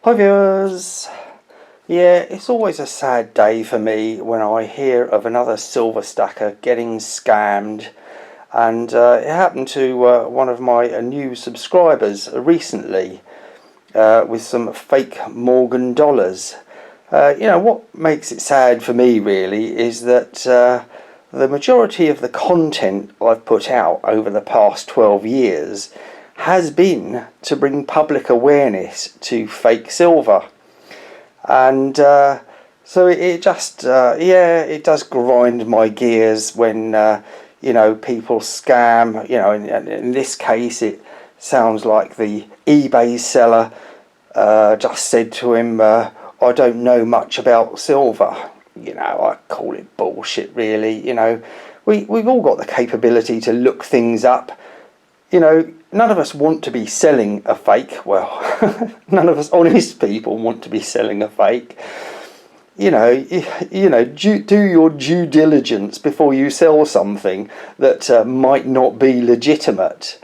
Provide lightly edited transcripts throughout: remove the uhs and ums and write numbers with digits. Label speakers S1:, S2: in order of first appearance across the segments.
S1: Hi viewers! Yeah, it's always a sad day for me when I hear of another silver stacker getting scammed, and it happened to one of my new subscribers recently with some fake Morgan dollars. What makes it sad for me really is that the majority of the content I've put out over the past 12 years has been to bring public awareness to fake silver, and so it just it does grind my gears when people scam. In this case it sounds like the eBay seller just said to him, I don't know much about silver. I call it bullshit really. We've all got the capability to look things up. None of us want to be selling a fake. Well, none of us honest people want to be selling a fake. Do your due diligence before you sell something that might not be legitimate.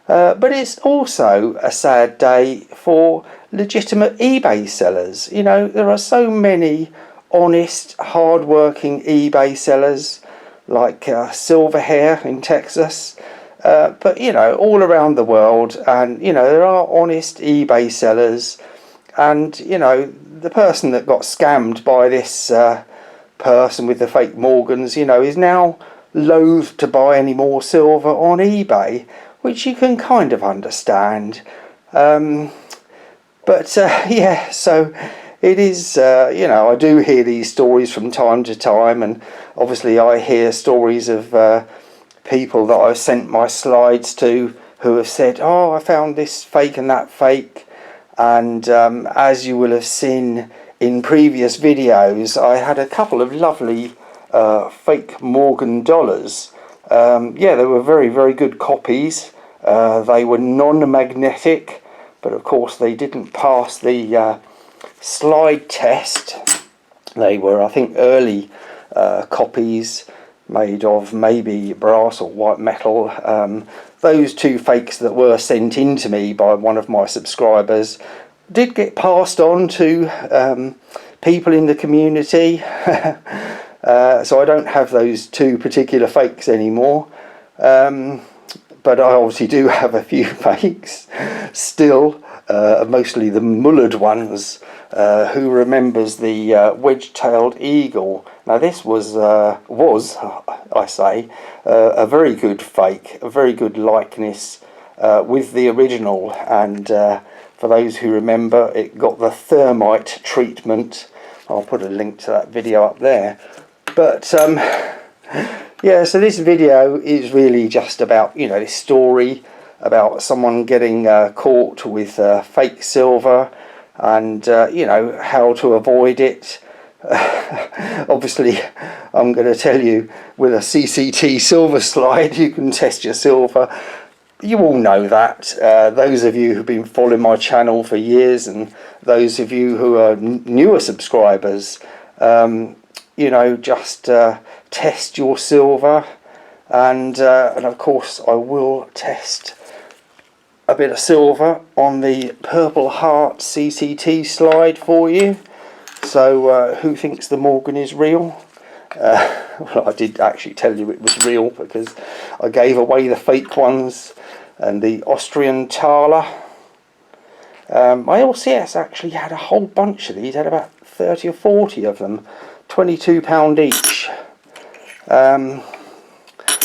S1: But it's also a sad day for legitimate eBay sellers. There are so many honest, hard-working eBay sellers like Silverhair in Texas. But all around the world, and there are honest eBay sellers, and the person that got scammed by this person with the fake Morgans is now loath to buy any more silver on eBay, which you can kind of understand. So it is, I do hear these stories from time to time, and obviously I hear stories of people that I've sent my slides to who have said, oh, I found this fake and that fake. And as you will have seen in previous videos, I had a couple of lovely fake Morgan dollars. They were very, very good copies. They were non-magnetic, but of course they didn't pass the slide test. They were, I think, early copies made of maybe brass or white metal. Those two fakes that were sent in to me by one of my subscribers did get passed on to people in the community. So I don't have those two particular fakes anymore, but I obviously do have a few fakes still, mostly the mullered ones. Who remembers the wedge-tailed eagle? Now this was I say, a very good fake, a very good likeness with the original, and for those who remember, it got the thermite treatment. I'll put a link to that video up there. But so this video is really just about this story about someone getting caught with fake silver, and how to avoid it. Obviously I'm going to tell you, with a CCT silver slide you can test your silver. You all know that. Those of you who've been following my channel for years, and those of you who are newer subscribers, just test your silver, and of course I will test a bit of silver on the Purple Heart CCT slide for you. So who thinks the Morgan is real? Well, I did actually tell you it was real, because I gave away the fake ones and the Austrian Thaler. My LCS actually had a whole bunch of these, had about 30 or 40 of them, £22 each.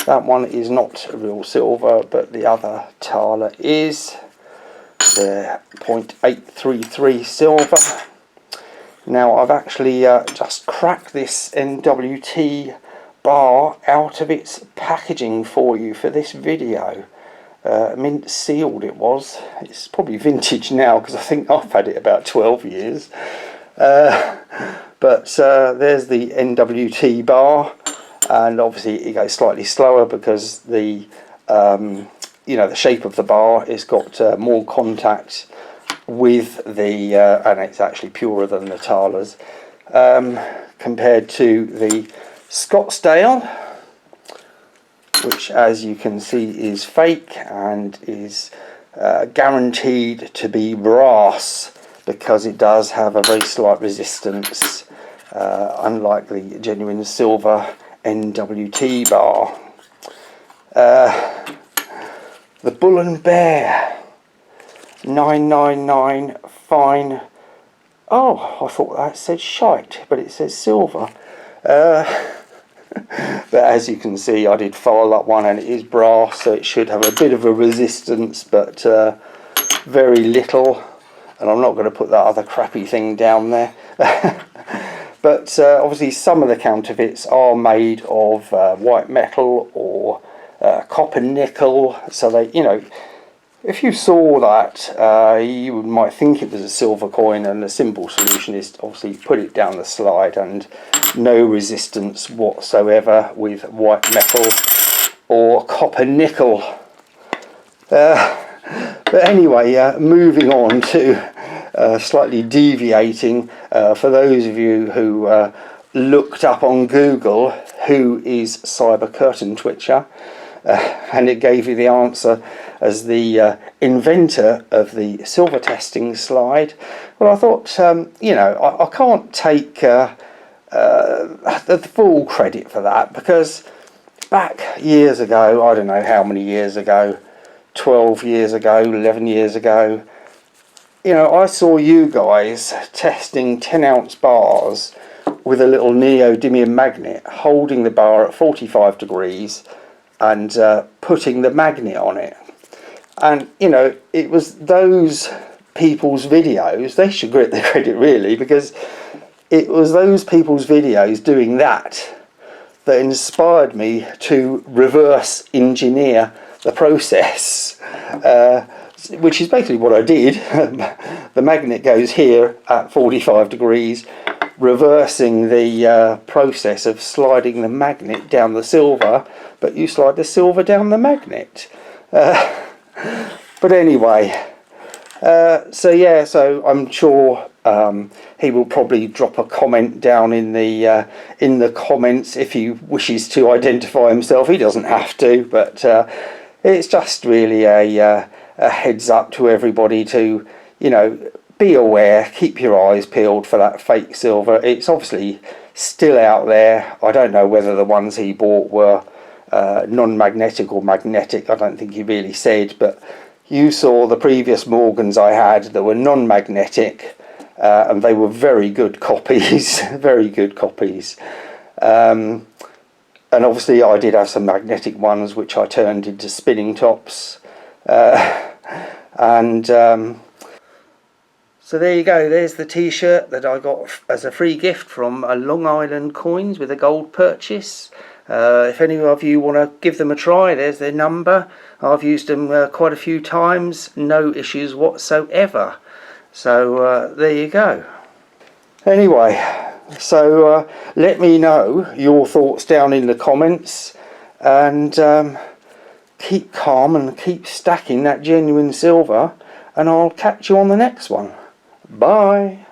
S1: That one is not real silver, but the other Thaler is. They're 0.833 silver. Now I've actually just cracked this NWT bar out of its packaging for you for this video. Mint sealed it was. It's probably vintage now, because I think I've had it about 12 years. But there's the NWT bar. And obviously it goes slightly slower because the the shape of the bar has got more contact with the and it's actually purer than the Thalers compared to the Scottsdale, which as you can see is fake and is guaranteed to be brass because it does have a very slight resistance, unlike the genuine silver NWT bar. The Bull and Bear 999 fine. Oh, I thought that said shite, but it says silver. But as you can see, I did file that one, and it is brass, so it should have a bit of a resistance, but very little. And I'm not going to put that other crappy thing down there. But obviously some of the counterfeits are made of white metal or copper nickel, so they, you know, if you saw that, you might think it was a silver coin, and the simple solution is to obviously put it down the slide, and no resistance whatsoever with white metal or copper nickel. But anyway, moving on to slightly deviating, for those of you who looked up on Google who is Cyber Curtain Twitcher, and it gave you the answer as the inventor of the silver testing slide. Well, I thought, you know, I can't take the full credit for that, because back years ago, I don't know how many years ago, 12 years ago, 11 years ago, you know, I saw you guys testing 10-ounce bars with a little neodymium magnet, holding the bar at 45 degrees and putting the magnet on it. And, you know, it was those people's videos, they should get the credit really, because it was those people's videos doing that that inspired me to reverse engineer the process, which is basically what I did. The magnet goes here at 45 degrees, reversing the process of sliding the magnet down the silver, but you slide the silver down the magnet. But anyway, so yeah, so I'm sure he will probably drop a comment down in the comments if he wishes to identify himself. He doesn't have to, but it's just really a heads up to everybody to, you know, be aware, keep your eyes peeled for that fake silver. It's obviously still out there. I don't know whether the ones he bought were non-magnetic or magnetic. I don't think he really said, but you saw the previous Morgans I had that were non-magnetic, and they were very good copies, very good copies. And obviously I did have some magnetic ones which I turned into spinning tops. So there you go, there's the t-shirt that I got as a free gift from Long Island Coins with a gold purchase. If any of you want to give them a try, there's their number. I've used them quite a few times, no issues whatsoever. So there you go. Anyway, so let me know your thoughts down in the comments, and keep calm and keep stacking that genuine silver, and I'll catch you on the next one. Bye.